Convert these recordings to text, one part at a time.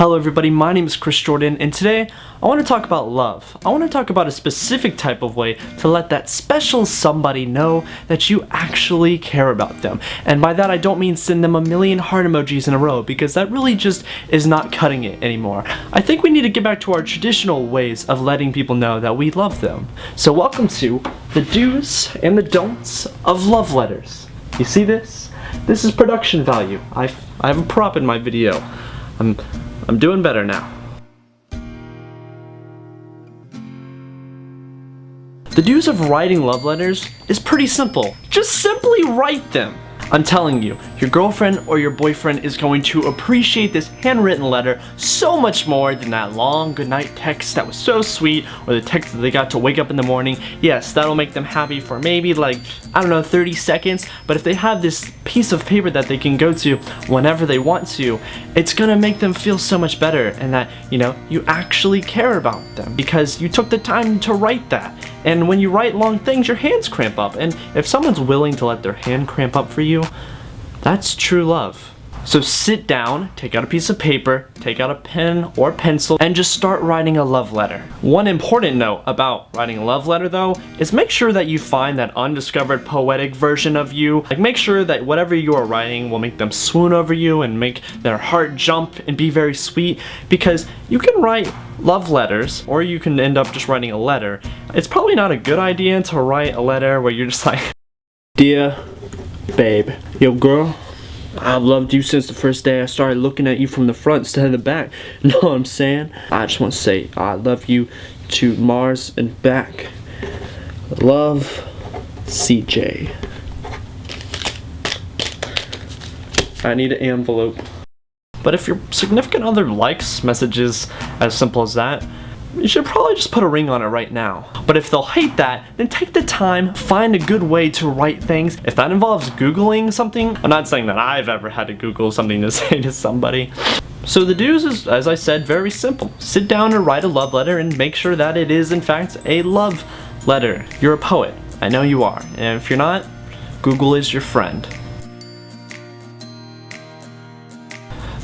Hello everybody, my name is Chris Jordan, and today I want to talk about love. I want to talk about a specific type of way to let that special somebody know that you actually care about them. And by that I don't mean send them a million heart emojis in a row, because that really just is not cutting it anymore. I think we need to get back to our traditional ways of letting people know that we love them. So welcome to the do's and the don'ts of love letters. You see this? This is production value. I have a prop in my video. I'm doing better now. The do's of writing love letters is pretty simple. Just simply write them. I'm telling you, your girlfriend or your boyfriend is going to appreciate this handwritten letter so much more than that long goodnight text that was so sweet, or the text that they got to wake up in the morning. Yes, that'll make them happy for maybe 30 seconds, but if they have this piece of paper that they can go to whenever they want to, it's gonna make them feel so much better, and that, you actually care about them because you took the time to write that. And when you write long things, your hands cramp up, and if someone's willing to let their hand cramp up for you, that's true love. So sit down, take out a piece of paper, take out a pen or pencil, and just start writing a love letter. One important note about writing a love letter though, is make sure that you find that undiscovered poetic version of you. Make sure that whatever you are writing will make them swoon over you and make their heart jump and be very sweet, because you can write love letters, or you can end up just writing a letter. It's probably not a good idea to write a letter where you're just like, "Dear babe, yo girl, I've loved you since the first day I started looking at you from the front instead of the back. Know what I'm saying? I just want to say I love you to Mars and back. Love, CJ." I need an envelope. But if your significant other likes messages as simple as that, you should probably just put a ring on it right now. But if they'll hate that, then take the time, find a good way to write things. If that involves Googling something, I'm not saying that I've ever had to Google something to say to somebody. So the do's is, as I said, very simple. Sit down and write a love letter and make sure that it is in fact a love letter. You're a poet. I know you are. And if you're not, Google is your friend.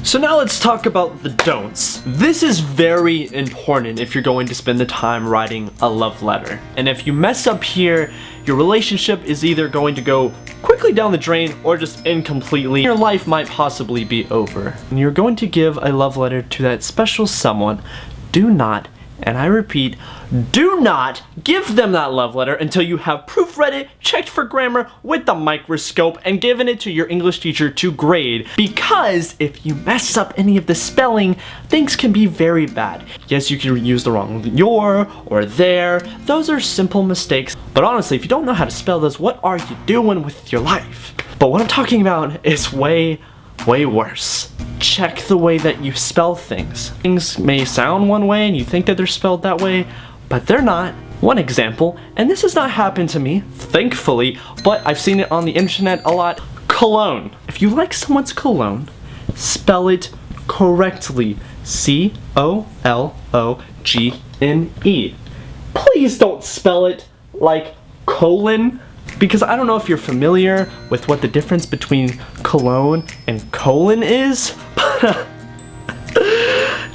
So now let's talk about the don'ts. This is very important if you're going to spend the time writing a love letter. And if you mess up here, your relationship is either going to go quickly down the drain or just incompletely. Your life might possibly be over. And you're going to give a love letter to that special someone. Do not, and I repeat, do not give them that love letter until you have proofread it, checked for grammar with the microscope, and given it to your English teacher to grade. Because if you mess up any of the spelling, things can be very bad. Yes, you can use the wrong your or their. Those are simple mistakes. But honestly, if you don't know how to spell those, what are you doing with your life? But what I'm talking about is way worse. Check the way that you spell things. Things may sound one way and you think that they're spelled that way, but they're not. One example, and this has not happened to me, thankfully, but I've seen it on the internet a lot. Cologne. If you like someone's cologne, spell it correctly. C-O-L-O-G-N-E. Please don't spell it like colon, because I don't know if you're familiar with what the difference between cologne and colon is, but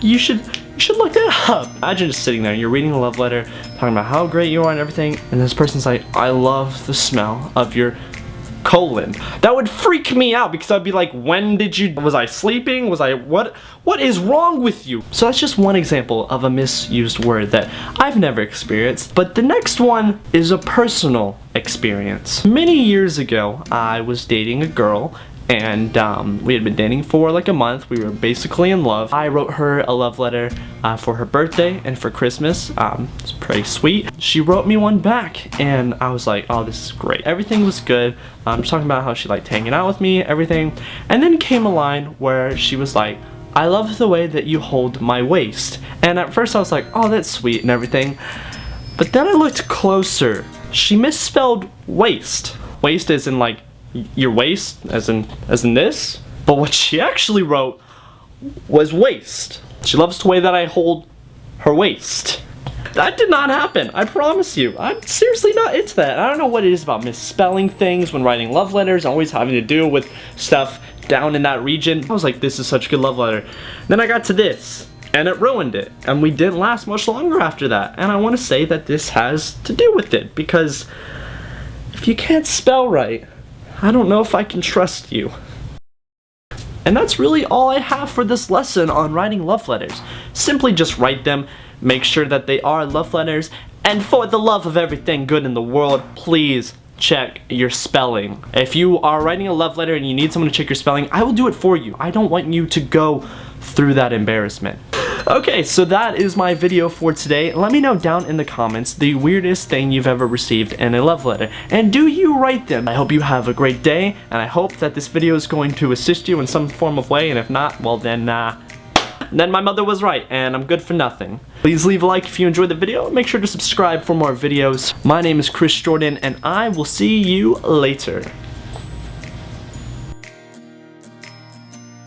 you should look that up. Imagine just sitting there and you're reading a love letter, talking about how great you are and everything, and this person's like, "I love the smell of your colon." That would freak me out, because I'd be like, was I sleeping? What is wrong with you? So that's just one example of a misused word that I've never experienced. But the next one is a personal experience. Many years ago, I was dating a girl, and we had been dating for like a month. We were basically in love. I wrote her a love letter for her birthday and for Christmas. It's pretty sweet. She wrote me one back, and I was like, oh, this is great. Everything was good. Just talking about how she liked hanging out with me, everything. And then came a line where she was like, "I love the way that you hold my waist." And at first I was like, oh, that's sweet and everything. But then I looked closer. She misspelled waist. Waist is in like your waist, as in this. But what she actually wrote was waist. She loves the way that I hold her waist. That did not happen, I promise you. I'm seriously not into that. I don't know what it is about misspelling things when writing love letters, always having to deal with stuff down in that region. I was like, this is such a good love letter. Then I got to this, and it ruined it. And we didn't last much longer after that. And I want to say that this has to do with it, because if you can't spell right, I don't know if I can trust you. And that's really all I have for this lesson on writing love letters. Simply just write them, make sure that they are love letters, and for the love of everything good in the world, please check your spelling. If you are writing a love letter and you need someone to check your spelling, I will do it for you. I don't want you to go through that embarrassment. Okay, so that is my video for today. Let me know down in the comments the weirdest thing you've ever received in a love letter, and do you write them? I hope you have a great day, and I hope that this video is going to assist you in some form of way, and if not, well then my mother was right, and I'm good for nothing. Please leave a like if you enjoyed the video, make sure to subscribe for more videos. My name is Chris Jordan, and I will see you later.